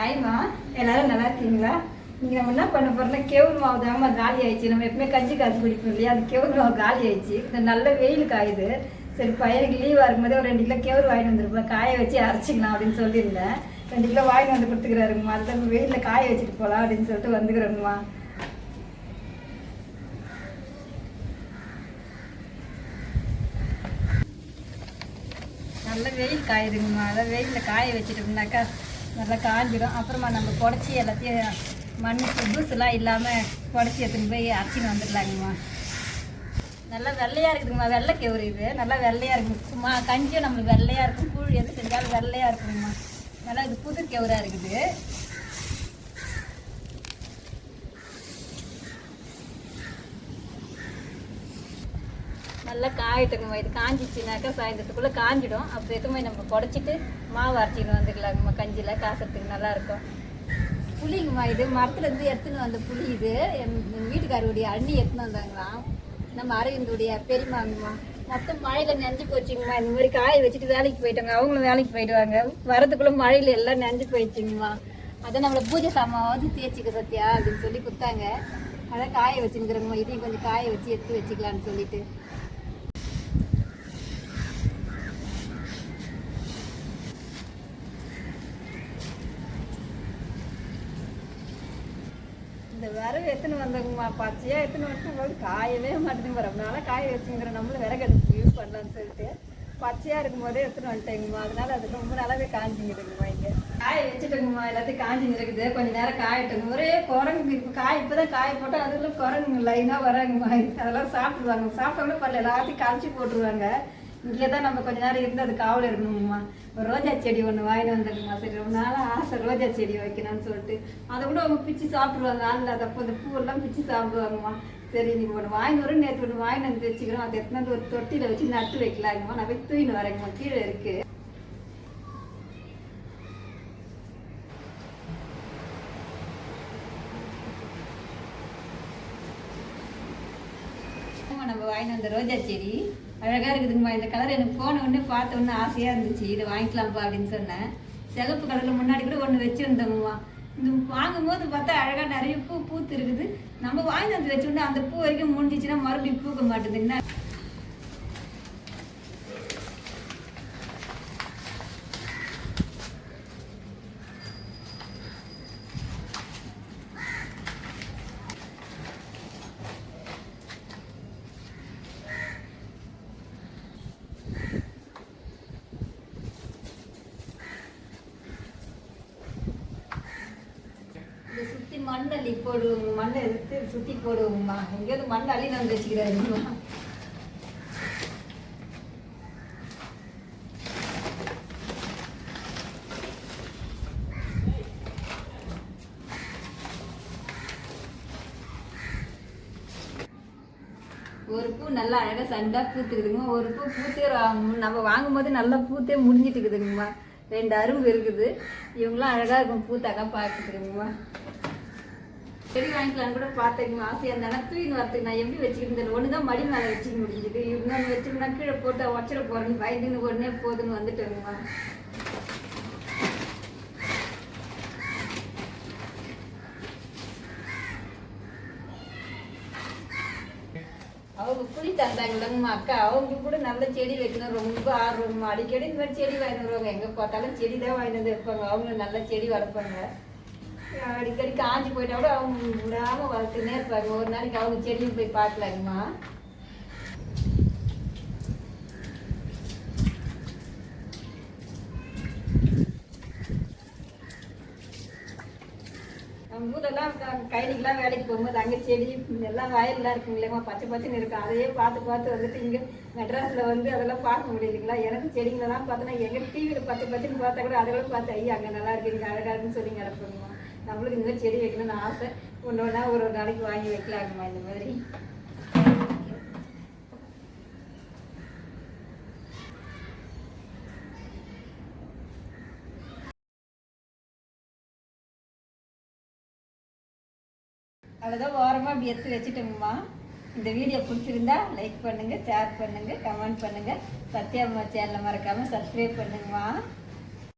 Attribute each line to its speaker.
Speaker 1: ஆயிமா, எல்லாரும் நல்லா இருக்கீங்களா? நீங்கள் நம்ம என்ன பண்ண போகிறோம்னா கெவுரு மாவு தாங்கம்மா காலி ஆயிடுச்சு. நம்ம எப்பவுமே கஞ்சி காசு குடிப்போம் இல்லையா, அது கெவுரு மாவு காலி ஆயிடுச்சு. இந்த நல்ல வெயில் காயுது. சரி பையனுக்கு லீவாக இருக்கும்போதே ஒரு 2 கிலோ கெவுரு வாங்கிட்டு வந்துருப்போம், காய வச்சு அரைச்சிக்கலாம் அப்படின்னு சொல்லியிருந்தேன். 2 கிலோ வாங்கிட்டு வந்து கொடுத்துக்கிறாருங்கம்மா. அந்த வெயிலில் காய வச்சுட்டு போகலாம் அப்படின்னு சொல்லிட்டு வந்துக்கிறோங்கம்மா. நல்ல வெயில் காயுதுங்கம்மா. அதான் வெயிலில் காய வச்சுட்டோம்னாக்கா நல்லா காஞ்சிடும். அப்புறமா நம்ம புடச்சி எல்லாத்தையும் மண் தூசுலாம் இல்லாமல் புடச்சி எடுத்துன்னு போய் அரைச்சின்னு வந்துடலாங்கம்மா. நல்லா வெள்ளையாக இருக்குதுங்கம்மா. வெள்ளை கெவுரு இது நல்லா வெள்ளையாக இருக்குமா. கஞ்சியும் நம்மளுக்கு வெள்ளையாக இருக்கும். கூழ் எது செஞ்சாலும் வெள்ளையாக இருக்குங்கம்மா. நல்லா இது புது கெவுராக இருக்குது. நல்லா காயிட்டுங்கம்மா. இது காஞ்சிச்சுனாக்கா சாயந்தரத்துக்குள்ளே காஞ்சிடும். அப்போ எதுவுமே நம்ம புடச்சிட்டு மாவு அரைச்சின்னு வந்துக்கலாங்கம்மா. கஞ்சியில் காசத்துக்கு நல்லாயிருக்கும். புளிங்கம்மா, இது மரத்துலேருந்து எடுத்துன்னு வந்த புளி. இது எங்கள் வீட்டுக்காரருடைய அண்ணி எடுத்துன்னு வந்தாங்களாம், நம்ம அரவிந்துடைய பெரியமாங்கம்மா. மொத்தம் மழையில் நெஞ்சு போச்சுங்கம்மா. இந்த மாதிரி காய வச்சுட்டு வேலைக்கு போயிட்டாங்க. அவங்களும் வேலைக்கு போயிடுவாங்க. வரதுக்குள்ளே மழையில் எல்லாம் நெஞ்சு போயிடுச்சுங்கம்மா. அதான் நம்மளை பூஜை சாமான் தேய்ச்சிக்க சத்தியா அப்படின்னு சொல்லி கொடுத்தாங்க. அதான் காய வச்சுருக்குறோங்கம்மா. இதையும் கொஞ்சம் காய வச்சு எடுத்து வச்சுக்கலான்னு சொல்லிட்டு. இந்த விறகு எடுத்துன்னு வந்தோங்கம்மா. பச்சையாக எடுத்துன்னு வந்துட்டு காயவே மாட்டேங்குது. ரொம்ப நாளாக காய வச்சுங்கிற நம்மளும் விறகு அடுப்பு யூஸ் பண்ணலான்னு சொல்லிட்டு பச்சையாக இருக்கும் போதே எடுத்துன்னு வந்துட்டேங்கம்மா. அதனால அது ரொம்ப நாளாவே காஞ்சிங்கிடுங்கம்மா. இங்கே காய வச்சுட்டோங்கம்மா. எல்லாத்தையும் காஞ்சிங்க இருக்குது. கொஞ்சம் நேரம் காயட்டுங்க. ஒரே குரங்கு இப்போ இப்போ தான் காய போட்டால் அதுக்குள்ள குரங்குங்க லைனாக வராங்கம்மா. அதெல்லாம் சாப்பிடுவாங்க. சாப்பிட்டோம்னா பரவாயில்ல, எல்லாத்தையும் கழிச்சு போட்டுருவாங்க. இங்கே தான் நம்ம கொஞ்ச நேரம் இருந்து அது காவல் இருக்கணுங்கம்மா. ஒரு ரோஜா செடி ஒன்று வாங்கிட்டு வந்துடுங்கம்மா. சரி ரொம்ப நாளாக ஆசை ரோஜா செடி வைக்கணும்னு சொல்லிட்டு. அதை கூட அவங்க பிச்சு சாப்பிடுவாங்க. ஆளில் அதை அப்போ இந்த பூவெல்லாம் பிச்சு சாப்பிடுவாங்கம்மா. சரி நீங்கள் ஒன்று வாங்கி வரும், நேற்று ஒன்று வாங்கி வந்து வச்சுக்கிறோம். அதை எடுத்துன்னு வந்து ஒரு தொட்டியில் வச்சு நட்டு வைக்கலாங்கம்மா. நான் போய் தூயின்னு வரேங்கம்மா. கீழே இருக்குது. நம்ம வாங்கிட்டு வந்த ரோஜா செடி அழகாக இருக்குதுங்கம்மா. இந்த கலர் எனக்கு போன உடனே பார்த்த உடனே ஆசையாக இருந்துச்சு. இதை வாங்கிக்கலாம்ப்பா அப்படின்னு சொன்னேன். சிகப்பு கலரில் முன்னாடி கூட ஒன்று வச்சுருந்தோங்கம்மா. இந்த வாங்கும் போது பார்த்தா அழகாக நிறைய பூ பூத்து இருக்குது. நம்ம வாங்கி வந்து வச்சோன்னா அந்த பூ வரைக்கும் முடிஞ்சிச்சுன்னா மறுபடியும் பூக்க மாட்டேதுன்னா. சுற்றி மண் அள்ளி போடுவோங்க. மண்ணை எடுத்து சுற்றி போடுவோங்கம்மா. எங்கேயாவது மண் அள்ளி நான் வச்சுக்கிறாருங்கம்மா. ஒரு பூ நல்லா அழகாக சண்டாக பூத்துக்குதுங்கம்மா. ஒரு பூ பூத்தே நம்ம வாங்கும் போது நல்லா பூத்தே முடிஞ்சிட்டு இருக்குதுங்கம்மா. 2 அரும்பு இருக்குது. இவங்களாம் அழகாக இருக்கும் பூத்தாக்கா பார்த்துக்குதுங்கம்மா. செடி வாங்கிக்கலான்னு கூட பார்த்தேங்கம்மா. ஆசையாக இருந்தாலும் தூயின்னு வரத்துக்கு நான் எப்படி வச்சுக்கிட்டு ஒன்று தான் மடி மேலே வச்சுக்க முடிஞ்சுது. இன்னொன்று வச்சோம்னா கீழே போட்டு உடச்சிட போகிறேன்னு பயந்துன்னு உடனே போதுன்னு வந்துட்டேங்கம்மா. அவங்க புளி தந்தாங்கல்லங்கம்மா அக்கா. அவங்க கூட நல்ல செடி வைக்கணும் ரொம்ப ஆர்வம்மா. அடிக்கடி இந்த மாதிரி செடி வாங்கிட்டு வருவாங்க. எங்கே பார்த்தாலும் செடி தான் வாங்கிட்டு வந்து வைப்பாங்க. அவங்க நல்ல செடி வளர்ப்பாங்க. அடிக்கடி காஞ்சி போயிட்டா கூட அவங்க விடாமல் வளர்த்துனே இருப்பாங்க. ஒரு நாளைக்கு அவங்க செடியும் போய் பார்க்கலாங்கம்மா. நம்ம ஊரெல்லாம் கைலிக்கெல்லாம் வேலைக்கு போகும்போது அங்கே செடி எல்லாம் வயல்லாம் இருக்குங்க இல்லைம்மா, பச்சை பச்சைன்னு இருக்கும். அதையே பார்த்து பார்த்து வந்துட்டு இங்கே மெட்ராஸில் வந்து அதெல்லாம் பார்க்க முடியலைங்களா. எனக்கு செடிங்களெல்லாம் பார்த்தோன்னா எங்கள் டிவியில் பச்சை பச்சைன்னு பார்த்தா கூட அதை கூட பார்த்து ஐயா அங்கே நல்லா இருக்கு, இங்கே அழகாக இருக்குன்னு சொல்லி கிடப்போங்கம்மா. நம்மளுக்கு இந்த மாதிரி செடி வைக்கணும்னு ஆசை. ஒன்று ஒன்றா ஒரு நாளைக்கு வாங்கி வைக்கலாங்கம்மா இந்த மாதிரி. அவ்வளோதான் ஓரமாக அப்படி எடுத்து வச்சுட்டோங்கம்மா. இந்த வீடியோ பிடிச்சிருந்தா லைக் பண்ணுங்கள், ஷேர் பண்ணுங்கள், கமெண்ட் பண்ணுங்கள். சத்யாம்மா சேனலை மறக்காமல் சப்ஸ்கிரைப் பண்ணுங்கம்மா.